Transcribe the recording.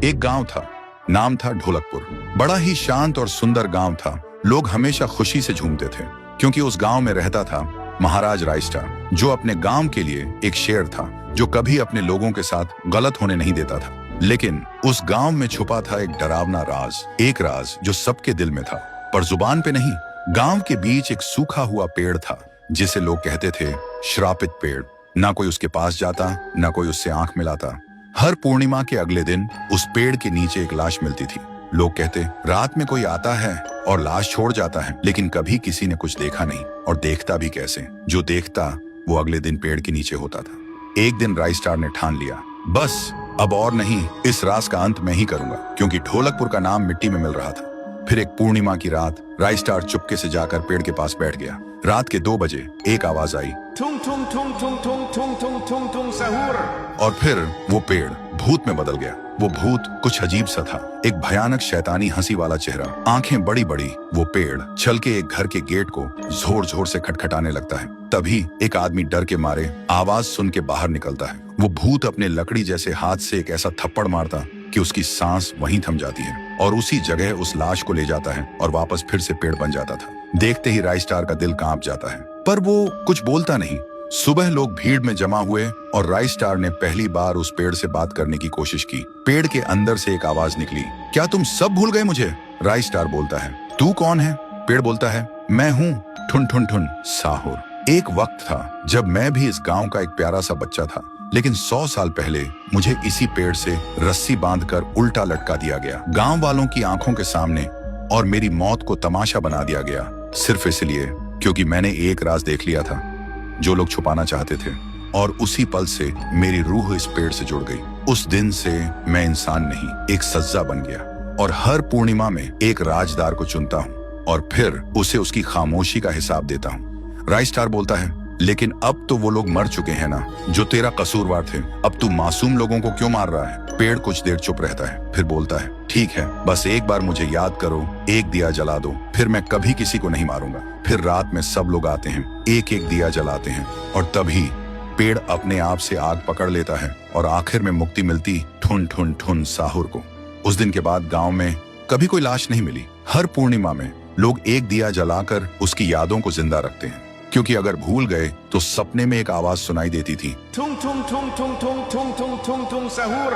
एक गांव था, नाम था ढोलकपुर। बड़ा ही शांत और सुंदर गांव था। लोग हमेशा खुशी से झूमते थे क्योंकि उस गांव में रहता था महाराज रायस्टार, जो अपने गांव के लिए एक शेर था जो कभी अपने लोगों के साथ गलत होने नहीं देता था। लेकिन उस गांव में छुपा था एक डरावना राज, एक राज जो सबके दिल में था पर जुबान पे नहीं। गांव के बीच एक सूखा हुआ पेड़ था जिसे लोग कहते थे श्रापित पेड़। ना कोई उसके पास जाता, ना कोई उससे आंख मिलाता। हर पूर्णिमा के अगले दिन उस पेड़ के नीचे एक लाश मिलती थी। लोग कहते रात में कोई आता है और लाश छोड़ जाता है, लेकिन कभी किसी ने कुछ देखा नहीं और देखता भी कैसे। जो देखता वो अगले दिन पेड़ के नीचे होता था। एक दिन रायस्टार ने ठान लिया, बस अब और नहीं, इस राज का अंत मैं ही करूंगा, क्योंकि ढोलकपुर का नाम मिट्टी में मिल रहा था। फिर एक पूर्णिमा की रात रायस्टार चुपके से जाकर पेड़ के पास बैठ गया। रात के 2 बजे एक आवाज आई, थुंग थुंग थुंग थुंग थुंग थुंग थुंग थुंग थुंग सहूर। और फिर वो पेड़ भूत में बदल गया। वो भूत कुछ अजीब सा था, एक भयानक शैतानी हंसी वाला चेहरा, आंखें बड़ी बड़ी। वो पेड़ चल के एक घर के गेट को जोर जोर से खटखटाने लगता है। तभी एक आदमी डर के मारे आवाज सुन के बाहर निकलता है। वो भूत अपने लकड़ी जैसे हाथ से एक ऐसा थप्पड़ मारता कि उसकी सांस वहीं थम जाती है और उसी जगह उस लाश को ले जाता है और वापस फिर से पेड़ बन जाता था। देखते ही रायस्टार का दिल कांप जाता है, पर वो कुछ बोलता नहीं। सुबह लोग भीड़ में जमा हुए और रायस्टार ने पहली बार उस पेड़ से बात करने की कोशिश की। पेड़ के अंदर से एक आवाज निकली, क्या तुम सब भूल गए मुझे? रायस्टार बोलता है, तू कौन है? पेड़ बोलता है, मैं हूँ ठुन ठुन ठुन साहुर। एक वक्त था जब मैं भी इस गांव का एक प्यारा सा बच्चा था, लेकिन 100 साल पहले मुझे इसी पेड़ से रस्सी बांधकर उल्टा लटका दिया गया, गांव वालों की आंखों के सामने, और मेरी मौत को तमाशा बना दिया गया, सिर्फ इसलिए क्योंकि मैंने एक राज देख लिया था जो लोग छुपाना चाहते थे। और उसी पल से मेरी रूह इस पेड़ से जुड़ गई। उस दिन से मैं इंसान नहीं, एक सज्जा बन गया, और हर पूर्णिमा में एक राजदार को चुनता हूँ और फिर उसे उसकी खामोशी का हिसाब देता हूँ। रायस्टार बोलता है, लेकिन अब तो वो लोग मर चुके हैं ना जो तेरा कसूरवार थे। अब तू मासूम लोगों को क्यों मार रहा है? पेड़ कुछ देर चुप रहता है, फिर बोलता है, ठीक है, बस एक बार मुझे याद करो, एक दिया जला दो, फिर मैं कभी किसी को नहीं मारूंगा। फिर रात में सब लोग आते हैं, एक एक दिया जलाते हैं, और तभी पेड़ अपने आप से आग पकड़ लेता है और आखिर में मुक्ति मिलती ठुन ठुन ठुन साहुर को। उस दिन के बाद गांव में कभी कोई लाश नहीं मिली। हर पूर्णिमा में लोग एक दिया जलाकर उसकी यादों को जिंदा रखते हैं, क्योंकि अगर भूल गए तो सपने में एक आवाज सुनाई देती थी, थुंग थुंग थुंग थुंग थुंग थुंग थुंग थुंग थुंग सहूर।